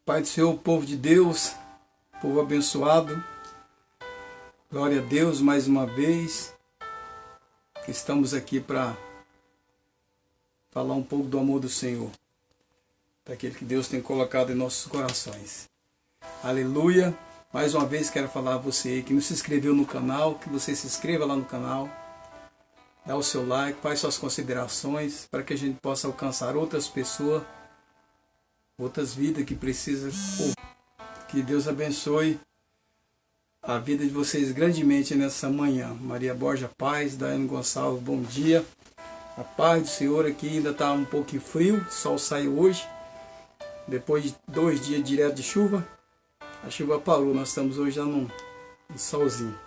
Pai do Senhor, povo de Deus, povo abençoado, glória a Deus mais uma vez. Estamos aqui para falar um pouco do amor do Senhor, daquele que Deus tem colocado em nossos corações. Aleluia! Mais uma vez quero falar a você que não se inscreveu no canal, que você se inscreva lá no canal, dá o seu like, faz suas considerações, para que a gente possa alcançar outras pessoas, outras vidas que precisam. Que Deus abençoe a vida de vocês grandemente nessa manhã. Maria Borja Paz, Daiane Gonçalves, bom dia. A paz do Senhor aqui ainda está um pouquinho frio, o sol saiu hoje, depois de 2 dias direto de chuva. A chuva parou, nós estamos hoje já num solzinho.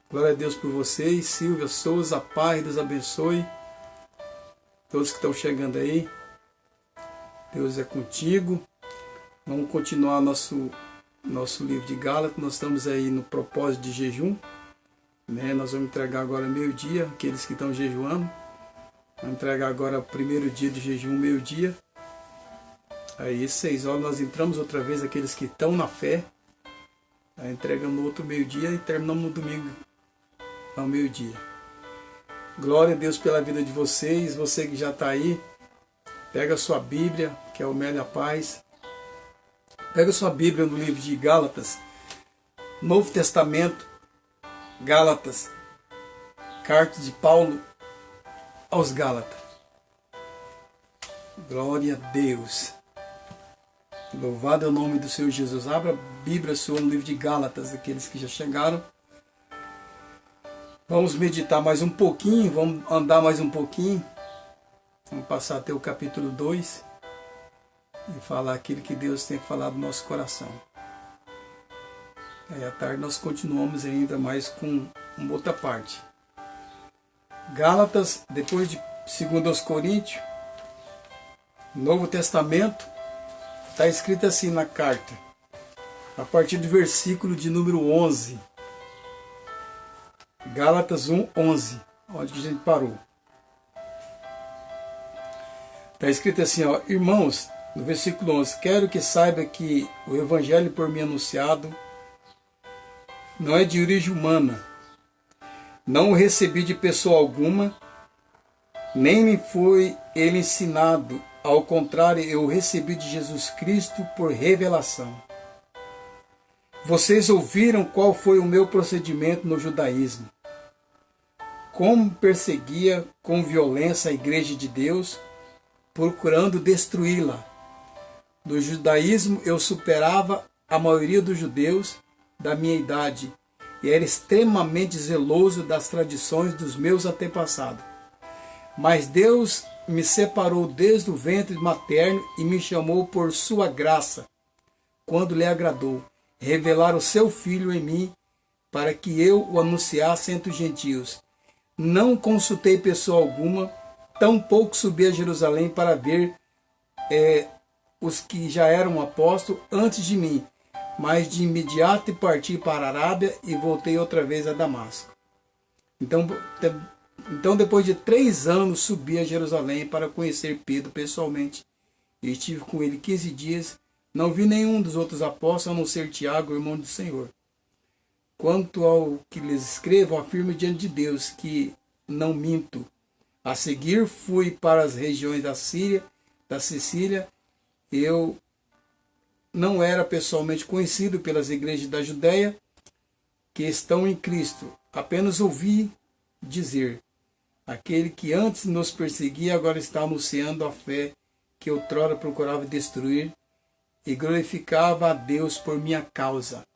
Glória a Deus por vocês. Silvia Souza, a paz, Deus abençoe. Todos que estão chegando aí, Deus é contigo. Vamos continuar nosso livro de Gálatas. Nós estamos aí no propósito de jejum, né? Nós vamos entregar agora meio-dia, aqueles que estão jejuando. Vamos entregar agora o primeiro dia de jejum, meio-dia. Aí 6 horas nós entramos outra vez, aqueles que estão na fé. Aí entregamos no outro meio-dia e terminamos no domingo ao meio-dia. Glória a Deus pela vida de vocês. Você que já está aí, pega a sua Bíblia, que é o Média Paz. Pega a sua Bíblia no livro de Gálatas, Novo Testamento, Gálatas, carta de Paulo aos Gálatas. Glória a Deus. Louvado é o nome do Senhor Jesus. Abra a Bíblia sua no livro de Gálatas, aqueles que já chegaram. Vamos meditar mais um pouquinho, vamos andar mais um pouquinho. Vamos passar até o capítulo 2 e falar aquilo que Deus tem falado no nosso coração. Aí à tarde nós continuamos ainda mais com uma outra parte. Gálatas, depois de 2 Coríntios, Novo Testamento, está escrito assim na carta, a partir do versículo de número 11. Gálatas 1:11, onde que a gente parou. Está escrito assim, ó: irmãos, no versículo 11, quero que saiba que o evangelho por mim anunciado não é de origem humana. Não o recebi de pessoa alguma, nem me foi ele ensinado. Ao contrário, eu o recebi de Jesus Cristo por revelação. Vocês ouviram qual foi o meu procedimento no judaísmo. Como perseguia com violência a igreja de Deus, procurando destruí-la. No judaísmo eu superava a maioria dos judeus da minha idade e era extremamente zeloso das tradições dos meus antepassados. Mas Deus me separou desde o ventre materno e me chamou por sua graça, quando lhe agradou, revelar o seu Filho em mim, para que eu o anunciasse entre os gentios. Não consultei pessoa alguma, tampouco subi a Jerusalém para ver os que já eram apóstolos antes de mim, mas de imediato parti para a Arábia e voltei outra vez a Damasco. Então, depois de 3 anos, subi a Jerusalém para conhecer Pedro pessoalmente. E estive com ele 15 dias. Não vi nenhum dos outros apóstolos, a não ser Tiago, irmão do Senhor. Quanto ao que lhes escrevo, afirmo diante de Deus que não minto. A seguir, fui para as regiões da Síria, da Sicília. Eu não era pessoalmente conhecido pelas igrejas da Judéia que estão em Cristo. Apenas ouvi dizer: aquele que antes nos perseguia agora está anunciando a fé que outrora procurava destruir e glorificava a Deus por minha causa.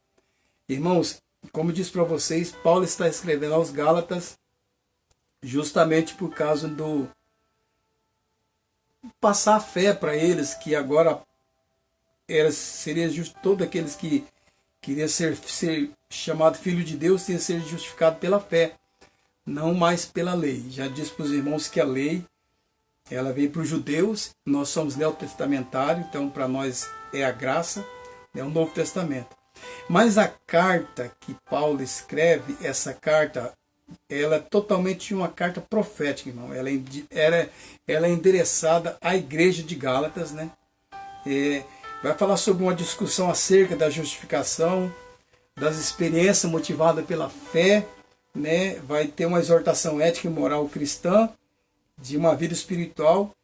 Irmãos, como disse para vocês, Paulo está escrevendo aos Gálatas justamente por causa do passar a fé para eles, que agora seria justo todos aqueles que queriam ser chamado filho de Deus, tinham que ser justificado pela fé, não mais pela lei. Já disse para os irmãos que a lei, ela veio para os judeus, nós somos neotestamentários, então para nós é a graça, é o Novo Testamento. Mas a carta que Paulo escreve, essa carta, ela é totalmente uma carta profética, irmão. Ela é endereçada à igreja de Gálatas, né? Vai falar sobre uma discussão acerca da justificação, das experiências motivadas pela fé, né? Vai ter uma exortação ética e moral cristã, de uma vida espiritual.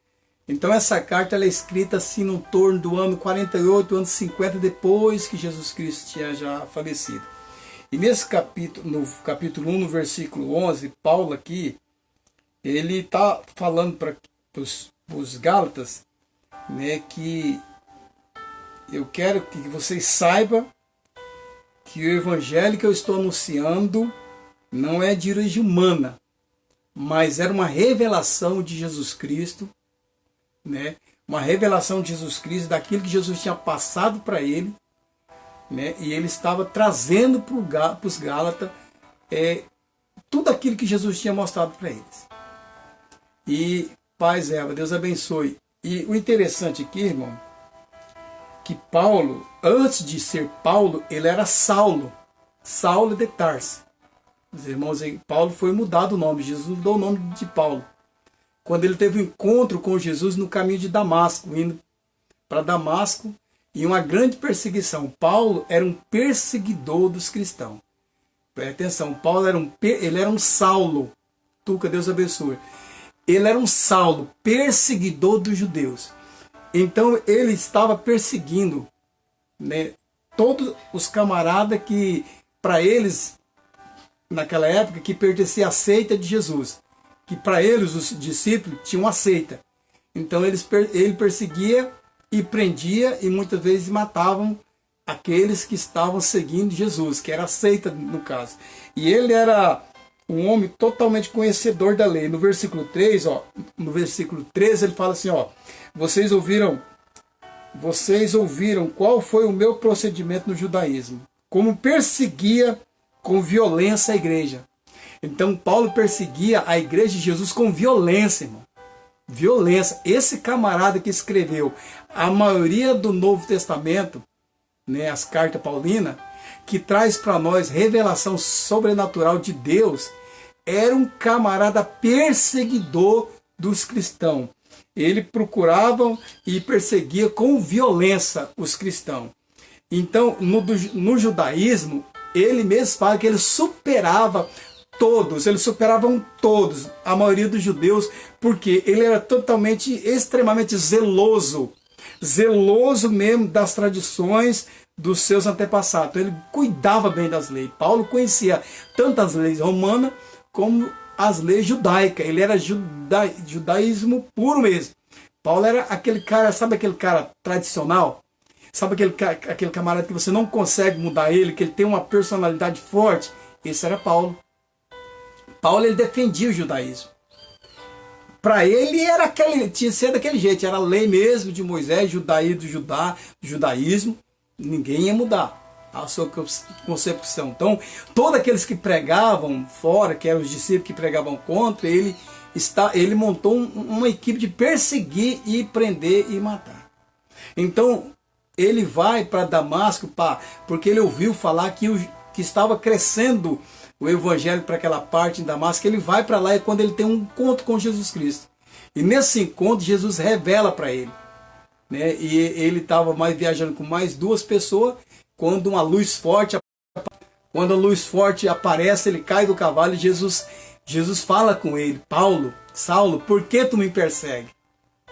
Então essa carta ela é escrita assim no torno do ano 48, ano 50, depois que Jesus Cristo tinha já falecido. E nesse capítulo, no capítulo 1, no versículo 11, Paulo aqui, ele está falando para os Gálatas, né, que eu quero que vocês saibam que o evangelho que eu estou anunciando não é de origem humana, mas era uma revelação de Jesus Cristo, né? Uma revelação de Jesus Cristo, daquilo que Jesus tinha passado para ele, né? E ele estava trazendo para os Gálatas tudo aquilo que Jesus tinha mostrado para eles. E paz, Eva, Deus abençoe. E o interessante aqui, irmão, que Paulo, antes de ser Paulo, ele era Saulo, Saulo de Tarso. Os irmãos, Paulo foi mudado o nome, Jesus mudou o nome de Paulo. Quando ele teve um encontro com Jesus no caminho de Damasco, indo para Damasco, em uma grande perseguição. Paulo era um perseguidor dos cristãos. Presta atenção, Paulo ele era um Saulo. Tuca, Deus abençoe. Ele era um Saulo, perseguidor dos judeus. Então ele estava perseguindo, né, todos os camaradas que, para eles, naquela época, que pertencia à seita de Jesus. Que para eles, os discípulos, tinham uma seita. Então ele perseguia e prendia e muitas vezes matavam aqueles que estavam seguindo Jesus, que era a seita no caso. E ele era um homem totalmente conhecedor da lei. No versículo 3, no versículo 13 ele fala assim, vocês ouviram qual foi o meu procedimento no judaísmo, como perseguia com violência a igreja. Então Paulo perseguia a igreja de Jesus com violência, irmão. Violência. Esse camarada que escreveu a maioria do Novo Testamento, né, as cartas paulinas, que traz para nós revelação sobrenatural de Deus, era um camarada perseguidor dos cristãos. Ele procurava e perseguia com violência os cristãos. Então, no judaísmo, ele mesmo fala que ele superava eles superavam todos, a maioria dos judeus, porque ele era extremamente zeloso mesmo das tradições dos seus antepassados. Então, ele cuidava bem das leis. Paulo conhecia tanto as leis romanas como as leis judaicas. Ele era judaísmo puro mesmo. Paulo era aquele cara, sabe aquele cara tradicional? Sabe aquele camarada que você não consegue mudar ele, que ele tem uma personalidade forte? Esse era Paulo. Paulo, ele defendia o judaísmo. Para ele tinha que ser daquele jeito, era a lei mesmo de Moisés, judaísmo, ninguém ia mudar a sua concepção. Então, todos aqueles que pregavam fora, que eram os discípulos que pregavam contra, ele montou uma equipe de perseguir e prender e matar. Então, ele vai para Damasco, porque ele ouviu falar que estava crescendo o evangelho para aquela parte em Damasco. Ele vai para lá e quando ele tem um encontro com Jesus Cristo. E nesse encontro, Jesus revela para ele, né? E ele estava viajando com mais duas pessoas, quando a luz forte aparece, ele cai do cavalo e Jesus fala com ele, Saulo, por que tu me persegue?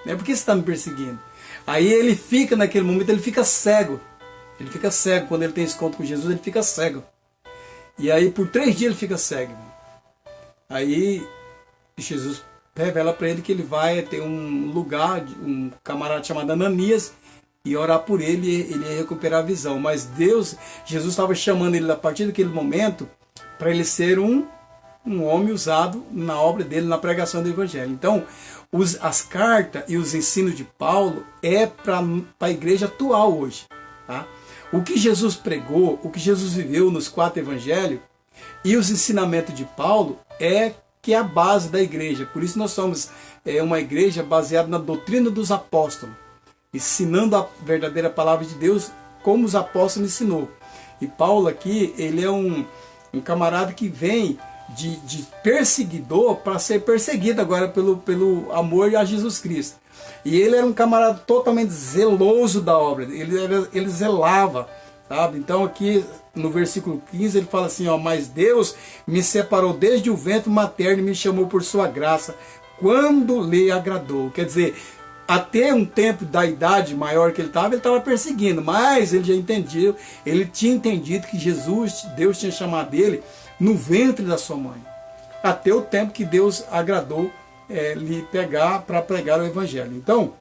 Por que você está me perseguindo? Aí ele fica, naquele momento, ele fica cego. Ele fica cego, quando ele tem esse encontro com Jesus, ele fica cego. E aí por 3 dias ele fica cego. Aí Jesus revela para ele que ele vai ter um lugar, um camarada chamado Ananias, e orar por ele, e ele ia recuperar a visão. Mas Jesus estava chamando ele a partir daquele momento para ele ser um homem usado na obra dele, na pregação do evangelho. Então, as cartas e os ensinos de Paulo é para a igreja atual hoje, tá? O que Jesus pregou, o que Jesus viveu nos 4 evangelhos e os ensinamentos de Paulo que é a base da igreja. Por isso nós somos uma igreja baseada na doutrina dos apóstolos, ensinando a verdadeira palavra de Deus como os apóstolos ensinou. E Paulo aqui, ele é um camarada que vem de perseguidor para ser perseguido agora pelo amor a Jesus Cristo. E ele era um camarada totalmente zeloso da obra, ele zelava, sabe? Então aqui no versículo 15 ele fala assim, ó, mas Deus me separou desde o ventre materno e me chamou por sua graça, quando lhe agradou. Quer dizer, até um tempo da idade maior que ele estava perseguindo, mas ele já entendia, ele tinha entendido que Deus tinha chamado ele no ventre da sua mãe, até o tempo que Deus agradou lhe pegar para pregar o evangelho. Então,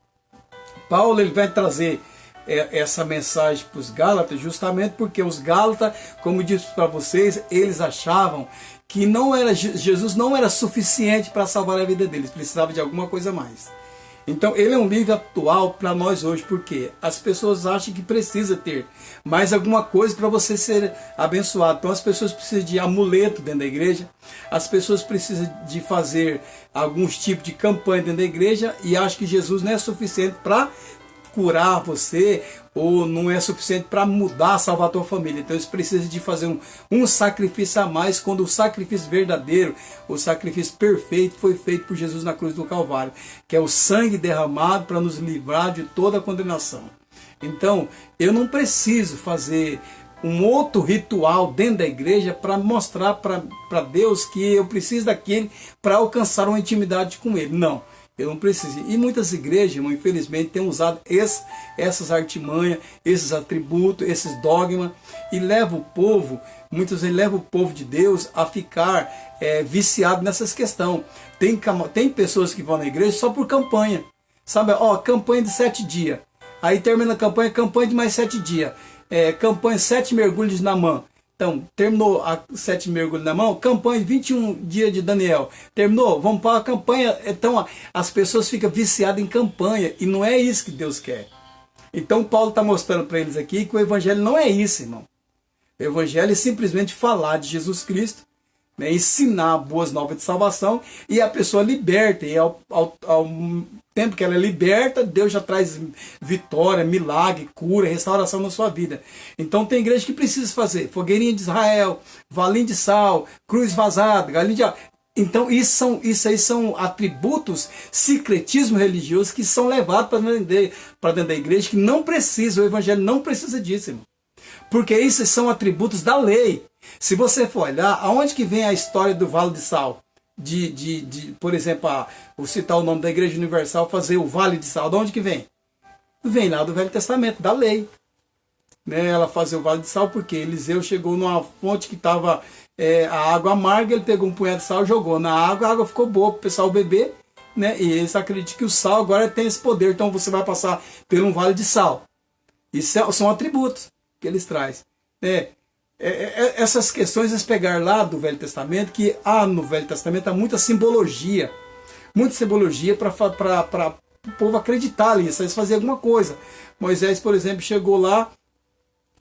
Paulo ele vai trazer essa mensagem para os Gálatas, justamente porque os Gálatas, como eu disse para vocês, eles achavam que Jesus não era suficiente para salvar a vida deles, precisava de alguma coisa a mais. Então ele é um livro atual para nós hoje, porque as pessoas acham que precisa ter mais alguma coisa para você ser abençoado. Então as pessoas precisam de amuleto dentro da igreja, as pessoas precisam de fazer alguns tipos de campanha dentro da igreja e acham que Jesus não é suficiente para curar você, ou não é suficiente para mudar, salvar a tua família. Então eles precisam de fazer um sacrifício a mais, quando o sacrifício verdadeiro, o sacrifício perfeito foi feito por Jesus na cruz do Calvário, que é o sangue derramado para nos livrar de toda a condenação. Então eu não preciso fazer um outro ritual dentro da igreja para mostrar para Deus que eu preciso daquele para alcançar uma intimidade com Ele. Não. Eu não preciso. E muitas igrejas, irmão, infelizmente, têm usado essas artimanhas, esses atributos, esses dogmas, e leva o povo, muitas vezes leva o povo de Deus a ficar viciado nessas questões. Tem pessoas que vão na igreja só por campanha. Sabe, ó, campanha de 7 dias. Aí termina a campanha de mais 7 dias. Campanha 7 mergulhos na mão. Então, terminou a 7 mergulhos na mão, campanha 21 dias de Daniel. Terminou? Vamos para a campanha. Então, as pessoas ficam viciadas em campanha, e não é isso que Deus quer. Então, Paulo está mostrando para eles aqui que o evangelho não é isso, irmão. O evangelho é simplesmente falar de Jesus Cristo, né, ensinar boas novas de salvação, e a pessoa liberta. E ao tempo que ela é liberta, Deus já traz vitória, milagre, cura, restauração na sua vida. Então tem igreja que precisa fazer fogueirinha de Israel, valinho de sal, cruz vazada, galinha de... Então isso aí são atributos, secretismo religioso, que são levados para dentro da igreja, que não precisa, o evangelho não precisa disso, irmão. Porque esses são atributos da lei. Se você for olhar, aonde que vem a história do Vale de Sal? Por exemplo, vou citar o nome da Igreja Universal, fazer o Vale de Sal. De onde que vem? Vem lá do Velho Testamento, da lei. Né? Ela fazia o Vale de Sal porque Eliseu chegou numa fonte que estava a água amarga, ele pegou um punhado de sal, jogou na água, a água ficou boa para o pessoal beber, né? E eles acreditam que o sal agora tem esse poder, então você vai passar por um vale de sal. Isso são atributos que eles trazem. Essas questões eles pegaram lá do Velho Testamento, que no Velho Testamento há muita simbologia para o povo acreditar ali, eles faziam alguma coisa. Moisés, por exemplo, chegou lá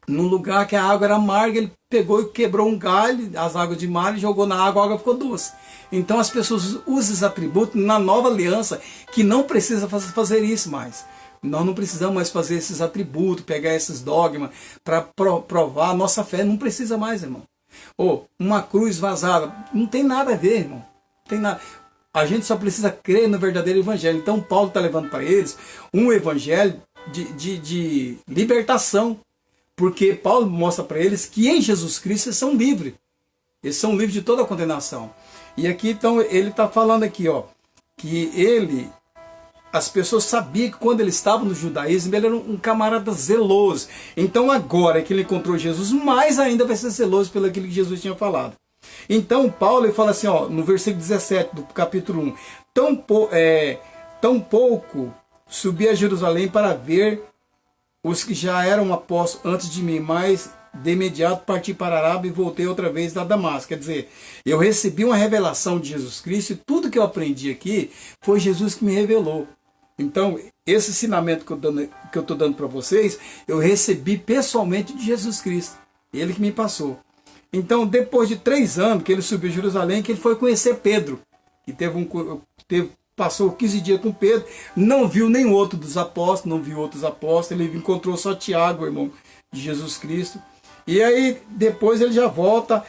num lugar que a água era amarga, ele pegou e quebrou um galho, as águas de mar, e jogou na água, a água ficou doce. Então as pessoas usam esses atributos na nova aliança, que não precisa fazer isso mais. Nós não precisamos mais fazer esses atributos, pegar esses dogmas para provar a nossa fé. Não precisa mais, irmão. Uma cruz vazada. Não tem nada a ver, irmão. Não tem nada. A gente só precisa crer no verdadeiro evangelho. Então Paulo está levando para eles um evangelho de libertação. Porque Paulo mostra para eles que em Jesus Cristo eles são livres. Eles são livres de toda a condenação. E aqui então ele está falando aqui, que as pessoas sabiam que quando ele estava no judaísmo, ele era um camarada zeloso. Então agora que ele encontrou Jesus, mais ainda vai ser zeloso pelo aquilo que Jesus tinha falado. Então Paulo ele fala assim, no versículo 17 do capítulo 1, tão pouco subi a Jerusalém para ver os que já eram apóstolos antes de mim, mas de imediato parti para a Arábia e voltei outra vez da Damasco. Quer dizer, eu recebi uma revelação de Jesus Cristo, e tudo que eu aprendi aqui foi Jesus que me revelou. Então, esse ensinamento que eu estou dando para vocês, eu recebi pessoalmente de Jesus Cristo. Ele que me passou. Então, depois de 3 anos que ele subiu a Jerusalém, que ele foi conhecer Pedro. E passou 15 dias com Pedro, não viu nenhum outro dos apóstolos, não viu outros apóstolos, ele encontrou só Tiago, irmão de Jesus Cristo. E aí, depois ele já volta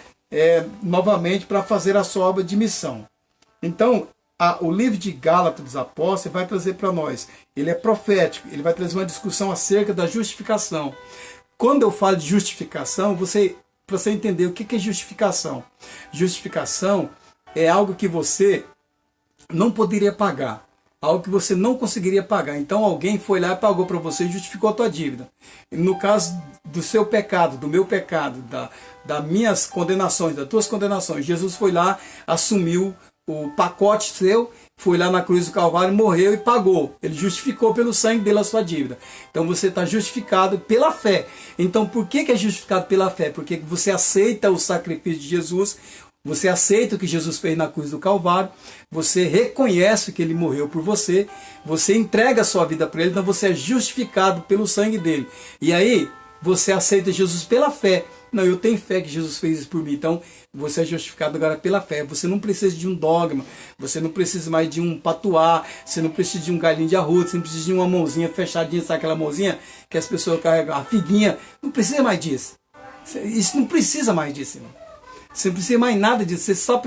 novamente para fazer a sua obra de missão. Então, o livro de Gálatas dos Apóstolos vai trazer para nós. Ele é profético, ele vai trazer uma discussão acerca da justificação. Quando eu falo de justificação, para você entender o que é justificação. Justificação é algo que você não poderia pagar, algo que você não conseguiria pagar. Então alguém foi lá e pagou para você e justificou a tua dívida. No caso do seu pecado, do meu pecado, das minhas condenações, das tuas condenações, Jesus foi lá, assumiu o pacote seu, foi lá na cruz do Calvário, morreu e pagou. Ele justificou pelo sangue dele a sua dívida. Então você está justificado pela fé. Então por que é justificado pela fé? Porque você aceita o sacrifício de Jesus, você aceita o que Jesus fez na cruz do Calvário, você reconhece que ele morreu por você, você entrega a sua vida para ele, então você é justificado pelo sangue dele. E aí você aceita Jesus pela fé. Não, eu tenho fé que Jesus fez isso por mim. Então, você é justificado agora pela fé. Você não precisa de um dogma. Você não precisa mais de um patuá. Você não precisa de um galinho de arroz. Você não precisa de uma mãozinha fechadinha. Sabe aquela mãozinha que as pessoas carregam? A figuinha. Não precisa mais disso. Isso não precisa mais disso, irmão. Você não precisa mais nada disso. Você só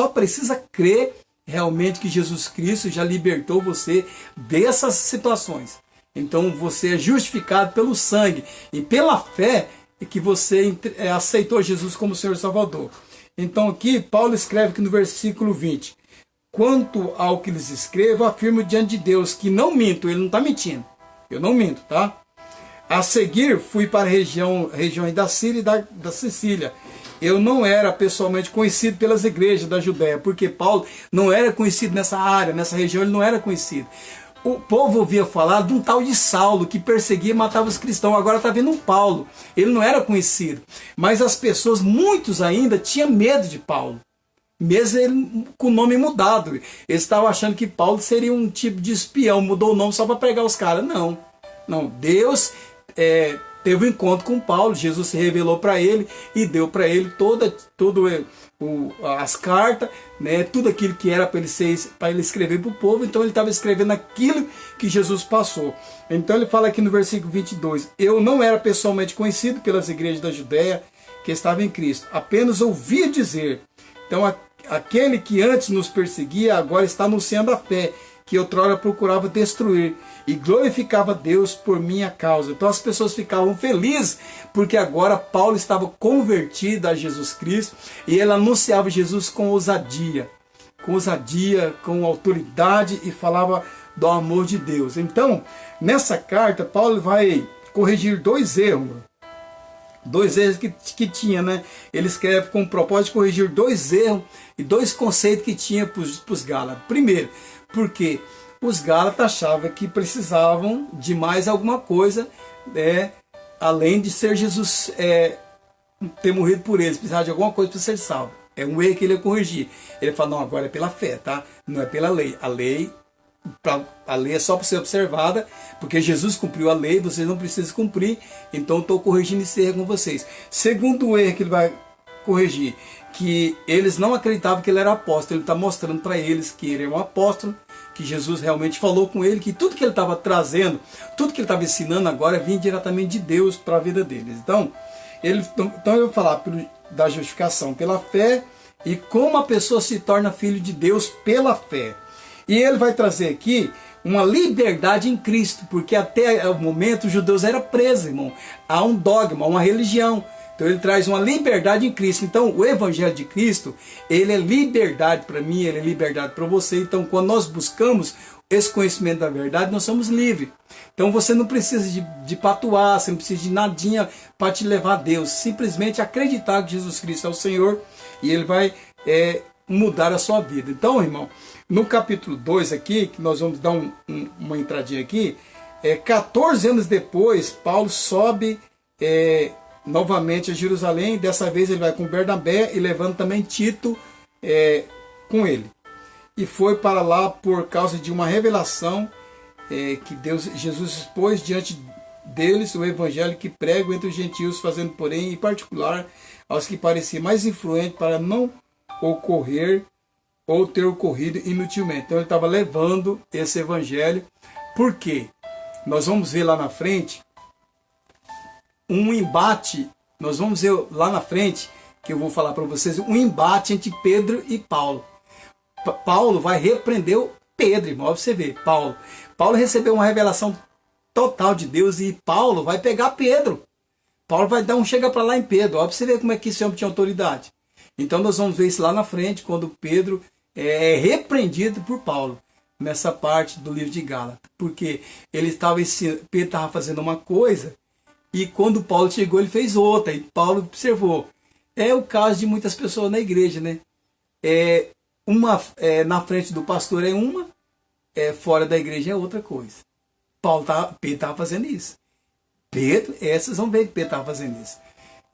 precisa crer realmente que Jesus Cristo já libertou você dessas situações. Então você é justificado pelo sangue e pela fé que você aceitou Jesus como Senhor e Salvador. Então aqui Paulo escreve que no versículo 20: quanto ao que lhes escrevo, afirmo diante de Deus que não minto. Ele não está mentindo. Eu não minto, tá? A seguir fui para regiões da Síria e da Sicília. Eu não era pessoalmente conhecido pelas igrejas da Judéia, porque Paulo não era conhecido nessa área, nessa região ele não era conhecido. O povo ouvia falar de um tal de Saulo que perseguia e matava os cristãos. Agora está vendo um Paulo. Ele não era conhecido. Mas as pessoas, muitos ainda, tinham medo de Paulo. Mesmo ele com o nome mudado. Eles estavam achando que Paulo seria um tipo de espião. Mudou o nome só para pregar os caras. Não. Não. Deus teve um encontro com Paulo. Jesus se revelou para ele e deu para ele as cartas, né, tudo aquilo que era para ele escrever para o povo. Então ele estava escrevendo aquilo que Jesus passou. Então ele fala aqui no versículo 22: eu não era pessoalmente conhecido pelas igrejas da Judéia que estavam em Cristo, apenas ouvia dizer. Então aquele que antes nos perseguia agora está anunciando a fé que outrora procurava destruir, e glorificava Deus por minha causa. Então as pessoas ficavam felizes, porque agora Paulo estava convertido a Jesus Cristo, e ele anunciava Jesus com ousadia, com autoridade, e falava do amor de Deus. Então, nessa carta, Paulo vai corrigir dois erros que tinha, né? Ele escreve com o propósito de corrigir dois erros e dois conceitos que tinha para os Gálatas. Primeiro, porque os Gálatas achavam que precisavam de mais alguma coisa, além de ser Jesus ter morrido por eles, precisavam de alguma coisa para ser salvo. É um erro que ele ia corrigir. Ele fala: não, agora é pela fé, tá? Não é pela lei. A lei é só para ser observada, porque Jesus cumpriu a lei, vocês não precisam cumprir. Então estou corrigindo esse erro com vocês. Segundo erro que ele vai corrigir, que eles não acreditavam que ele era apóstolo. Ele está mostrando para eles que ele é um apóstolo, que Jesus realmente falou com ele, que tudo que ele estava trazendo, tudo que ele estava ensinando agora vinha diretamente de Deus para a vida deles. Então ele vai falar da justificação pela fé e como a pessoa se torna filho de Deus pela fé. E ele vai trazer aqui uma liberdade em Cristo, porque até o momento os judeus eram presos, irmão, a um dogma, a uma religião. Então ele traz uma liberdade em Cristo. Então o Evangelho de Cristo, ele é liberdade para mim, ele é liberdade para você. Então quando nós buscamos esse conhecimento da verdade, nós somos livres. Então você não precisa de patuar, você não precisa de nadinha para te levar a Deus. Simplesmente acreditar que Jesus Cristo é o Senhor e ele vai mudar a sua vida. Então, irmão, no capítulo 2 aqui, que nós vamos dar uma entradinha aqui, 14 anos depois, Paulo sobe novamente a Jerusalém. Dessa vez ele vai com Bernabé e levando também Tito com ele. E foi para lá por causa de uma revelação que Jesus expôs diante deles o evangelho que prego entre os gentios, fazendo porém em particular aos que pareciam mais influentes para não ocorrer ou ter ocorrido inutilmente. Então ele estava levando esse evangelho. Por quê? Nós vamos ver lá na frente um embate. Nós vamos ver lá na frente, que eu vou falar para vocês, um embate entre Pedro e Paulo. Paulo vai repreender o Pedro, irmão. Ó, você vê, Paulo recebeu uma revelação total de Deus e Paulo vai pegar Pedro. Paulo vai dar um chega para lá em Pedro. Ó, pra você ver como é que esse homem tinha autoridade. Então nós vamos ver isso lá na frente, quando Pedro é repreendido por Paulo, nessa parte do livro de Gálatas. Porque Pedro estava fazendo uma coisa, e quando Paulo chegou, ele fez outra. E Paulo observou. É o caso de muitas pessoas na igreja, né? Na frente do pastor é uma, fora da igreja é outra coisa. Pedro estava fazendo isso. Vocês vão ver que Pedro estava fazendo isso.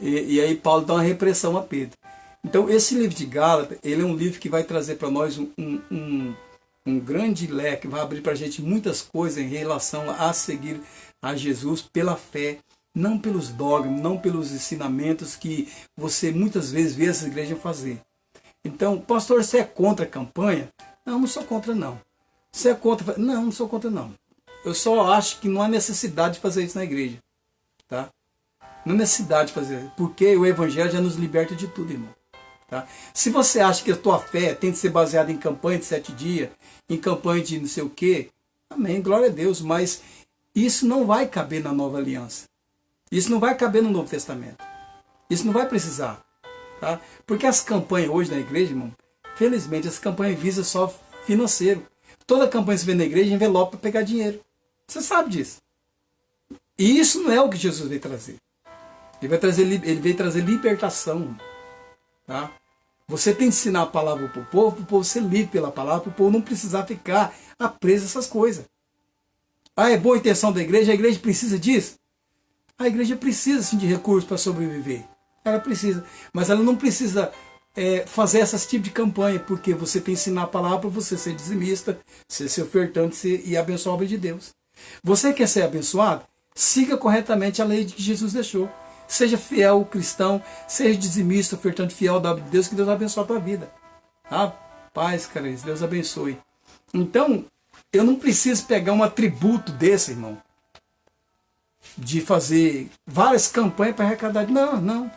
E aí Paulo dá uma repressão a Pedro. Então esse livro de Gálatas, ele é um livro que vai trazer para nós um grande leque, vai abrir para a gente muitas coisas em relação a seguir a Jesus pela fé, não pelos dogmas, não pelos ensinamentos que você muitas vezes vê essa igreja fazer. Então, pastor, você é contra a campanha? Não, não sou contra não. Você é contra? Não, não sou contra não. Eu só acho que não há necessidade de fazer isso na igreja. Tá? Não há necessidade de fazer, porque o evangelho já nos liberta de tudo, irmão. Tá? Se você acha que a tua fé tem que ser baseada em campanha de 7 dias, em campanha de não sei o quê, amém, glória a Deus, mas isso não vai caber na nova aliança. Isso não vai caber no Novo Testamento. Isso não vai precisar. Tá? Porque as campanhas hoje na igreja, irmão, felizmente, as campanhas visam só financeiro. Toda campanha que se vê na igreja é envelope para pegar dinheiro. Você sabe disso. E isso não é o que Jesus veio trazer. Ele veio trazer libertação. Tá? Você tem que ensinar a palavra para o povo ser livre pela palavra, para o povo não precisar ficar preso a essas coisas. É boa intenção da igreja, a igreja precisa disso? A igreja precisa sim de recursos para sobreviver. Ela precisa. Mas ela não precisa fazer esse tipo de campanha, porque você tem que ensinar a palavra para você ser dizimista, ser ofertante e abençoar a obra de Deus. Você quer ser abençoado? Siga corretamente a lei que Jesus deixou. Seja fiel cristão, seja dizimista, ofertante fiel da obra de Deus, que Deus abençoe a tua vida. Paz, cara, Deus abençoe. Então, eu não preciso pegar um atributo desse, irmão, de fazer várias campanhas para arrecadar. Não.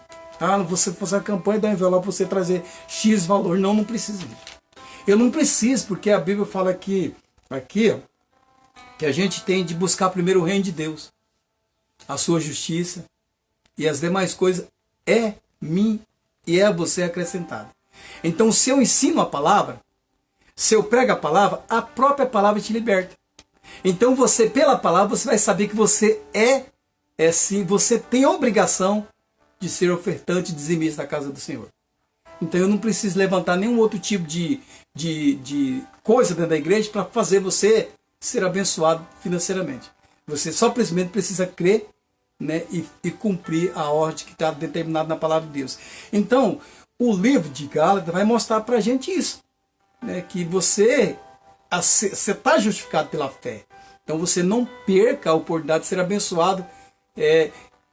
Você fazer a campanha, dar um envelope para você trazer X valor. Não precisa. Eu não preciso, porque a Bíblia fala aqui ó, que a gente tem de buscar primeiro o reino de Deus, a sua justiça, e as demais coisas mim e a você acrescentada. Então, se eu ensino a palavra, se eu prego a palavra, a própria palavra te liberta. Então, você, pela palavra, você vai saber que você sim, você tem a obrigação de ser ofertante e dizimista da casa do Senhor. Então, eu não preciso levantar nenhum outro tipo de coisa dentro da igreja para fazer você ser abençoado financeiramente. Você só simplesmente precisa crer, né, e cumprir a ordem que está determinada na palavra de Deus. Então, o livro de Gálatas vai mostrar para a gente isso, né, que você está justificado pela fé. Então, você não perca a oportunidade de ser abençoado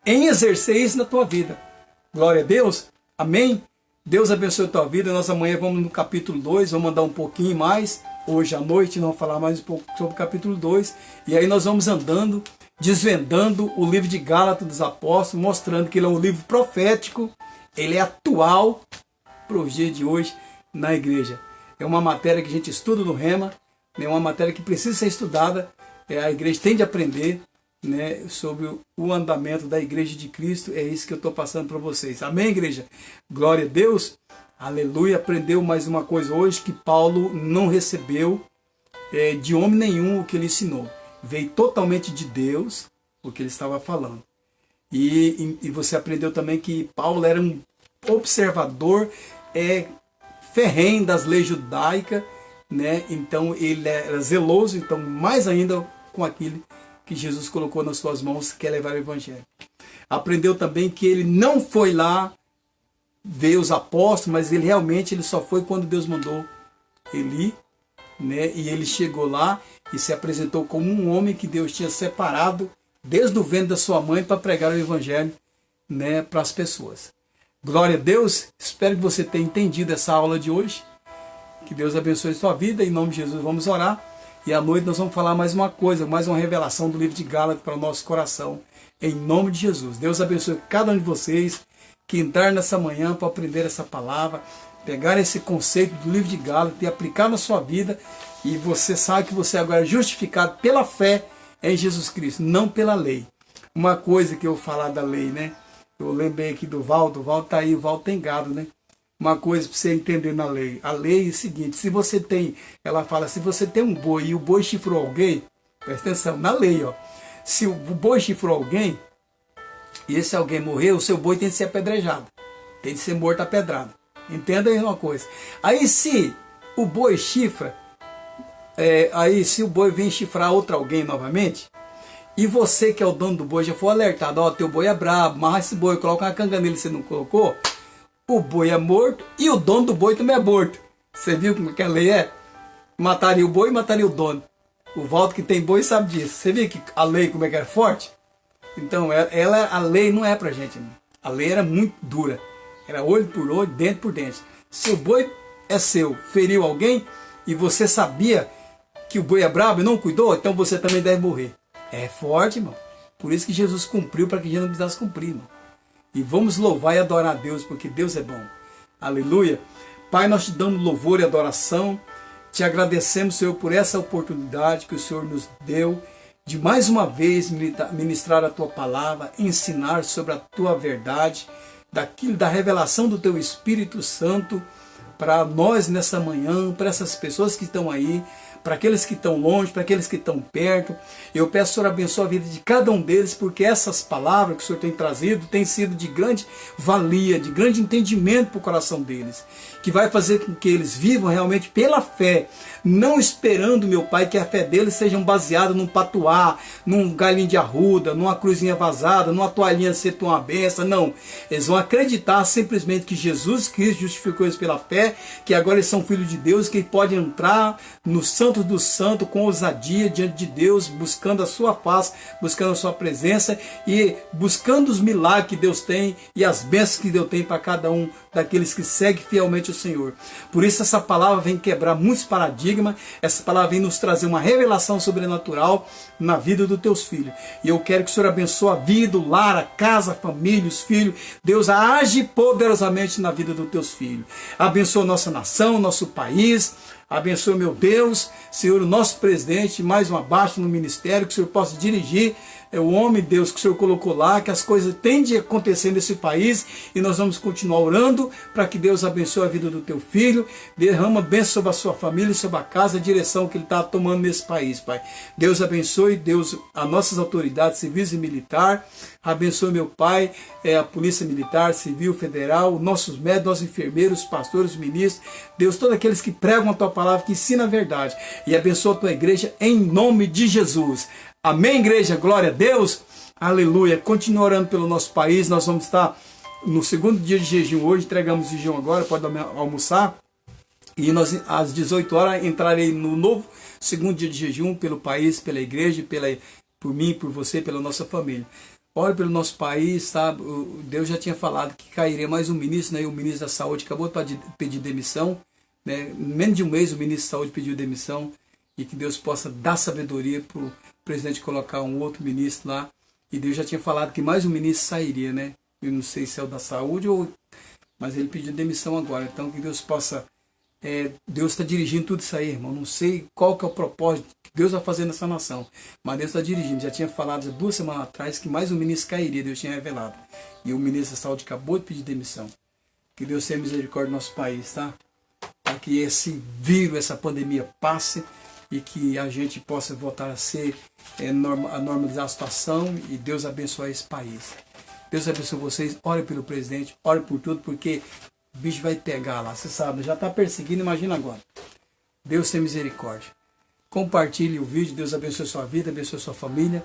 em exercer isso na tua vida. Glória a Deus. Amém. Deus abençoe a tua vida. Nós amanhã vamos no capítulo 2, vamos andar um pouquinho mais. Hoje à noite nós vamos falar mais um pouco sobre o capítulo 2. E aí nós vamos andando, desvendando o livro de Gálatas dos Apóstolos, mostrando que ele é um livro profético, ele é atual para os dias de hoje na igreja. É uma matéria que a gente estuda no Rema, é uma matéria que precisa ser estudada, a igreja tem de aprender, né, sobre o andamento da igreja de Cristo. É isso que eu estou passando para vocês. Amém, igreja? Glória a Deus. Aleluia. Aprendeu mais uma coisa hoje, que Paulo não recebeu de homem nenhum o que ele ensinou. Veio totalmente de Deus o que ele estava falando. E você aprendeu também que Paulo era um observador ferrenho das leis judaicas, né? Então ele era zeloso, então mais ainda com aquilo que Jesus colocou nas suas mãos, que é levar o evangelho. Aprendeu também que ele não foi lá ver os apóstolos, mas ele só foi quando Deus mandou ele ir, né? E ele chegou lá e se apresentou como um homem que Deus tinha separado desde o ventre da sua mãe para pregar o evangelho, né, para as pessoas. Glória a Deus. Espero que você tenha entendido essa aula de hoje. Que Deus abençoe a sua vida. Em nome de Jesus vamos orar. E à noite nós vamos falar mais uma coisa, mais uma revelação do livro de Gálatas para o nosso coração. Em nome de Jesus. Deus abençoe cada um de vocês que entrar nessa manhã para aprender essa palavra. pegar esse conceito do livro de Gálatas e aplicar na sua vida, e você sabe que você agora é justificado pela fé em Jesus Cristo, não pela lei. Uma coisa que eu vou falar da lei, né? Eu lembrei aqui do Valdo, o Valdo tá aí, o Valdo tem gado, né? Uma coisa para você entender na lei. A lei é o seguinte, se você tem, ela fala, se você tem um boi e o boi chifrou alguém, presta atenção, na lei, ó. Se o boi chifrou alguém, e esse alguém morreu, o seu boi tem que ser apedrejado. Tem que ser morto a pedrada. Entenda aí uma coisa. Aí se o boi chifra, aí se o boi vem chifrar outro alguém novamente, e você que é o dono do boi já foi alertado, ó, teu boi é brabo, amarra esse boi, coloca uma canga nele, você não colocou, o boi é morto e o dono do boi também é morto. Você viu como que a lei é? Mataria o boi e mataria o dono. O Valdo que tem boi sabe disso. Você viu que a lei como é que era forte? Então, a lei não é pra gente, irmão. A lei era muito dura. Era olho por olho, dente por dente. Se o boi é seu, feriu alguém, e você sabia que o boi é brabo e não cuidou, então você também deve morrer. É forte, irmão. Por isso que Jesus cumpriu, para que a gente não precisasse cumprir, irmão. E vamos louvar e adorar a Deus, porque Deus é bom. Aleluia. Pai, nós te damos louvor e adoração. Te agradecemos, Senhor, por essa oportunidade que o Senhor nos deu de mais uma vez ministrar a tua palavra, ensinar sobre a tua verdade, da revelação do teu Espírito Santo para nós nessa manhã, para essas pessoas que estão aí, para aqueles que estão longe, para aqueles que estão perto. Eu peço, Senhor, abençoe a vida de cada um deles, porque essas palavras que o Senhor tem trazido têm sido de grande valia, de grande entendimento para o coração deles, que vai fazer com que eles vivam realmente pela fé, não esperando, meu Pai, que a fé deles seja baseada num patuá, num galinho de arruda, numa cruzinha vazada, numa toalhinha de ser uma benção, não. Eles vão acreditar simplesmente que Jesus Cristo justificou eles pela fé, que agora eles são filhos de Deus, que podem entrar no Santo do Santo com ousadia diante de Deus, buscando a sua face, buscando a sua presença e buscando os milagres que Deus tem e as bênçãos que Deus tem para cada um daqueles que seguem fielmente o Senhor. Por isso essa palavra vem quebrar muitos paradigmas, essa palavra vem nos trazer uma revelação sobrenatural na vida dos teus filhos. E eu quero que o Senhor abençoe a vida, o lar, a casa, a família, os filhos. Deus age poderosamente na vida dos teus filhos. Abençoa nossa nação, nosso país. Abençoe, meu Deus, Senhor, o nosso presidente, mais um abaixo no ministério, que o Senhor possa dirigir o homem, Deus, que o Senhor colocou lá, que as coisas tendem de acontecer nesse país, e nós vamos continuar orando para que Deus abençoe a vida do teu filho, derrama bênção sobre a sua família, sobre a casa, a direção que ele está tomando nesse país, Pai. Deus abençoe, Deus, as nossas autoridades civis e militar, abençoe, meu Pai, a Polícia Militar, Civil, Federal, nossos médicos, nossos enfermeiros, pastores, ministros, Deus, todos aqueles que pregam a tua palavra, que ensinam a verdade, e abençoa a tua igreja em nome de Jesus. Amém, igreja? Glória a Deus. Aleluia. Continua orando pelo nosso país. Nós vamos estar no segundo dia de jejum hoje. Entregamos o jejum agora, pode almoçar. E nós, às 18 horas, entrarei no novo segundo dia de jejum pelo país, pela igreja, por mim, por você, pela nossa família. Ore pelo nosso país, sabe? Deus já tinha falado que cairia mais um ministro, né? O ministro da Saúde acabou de pedir demissão, né? Em menos de um mês o ministro da Saúde pediu demissão. E que Deus possa dar sabedoria para o presidente colocar um outro ministro lá. E Deus já tinha falado que mais um ministro sairia, né? Eu não sei se é o da saúde ou... Mas ele pediu demissão agora. Então que Deus possa... Deus está dirigindo tudo isso aí, irmão. Não sei qual que é o propósito que Deus vai fazer nessa nação. Mas Deus está dirigindo. Já tinha falado 2 semanas atrás que mais um ministro cairia. Deus tinha revelado. E o ministro da saúde acabou de pedir demissão. Que Deus tenha misericórdia do nosso país, tá? Para que esse vírus, essa pandemia passe... E que a gente possa voltar a ser a normalizar a situação e Deus abençoe esse país. Deus abençoe vocês, ore pelo presidente, ore por tudo, porque o bicho vai pegar lá, você sabe, já está perseguindo, imagina agora. Deus tem misericórdia. Compartilhe o vídeo, Deus abençoe sua vida, abençoe sua família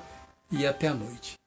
e até a noite.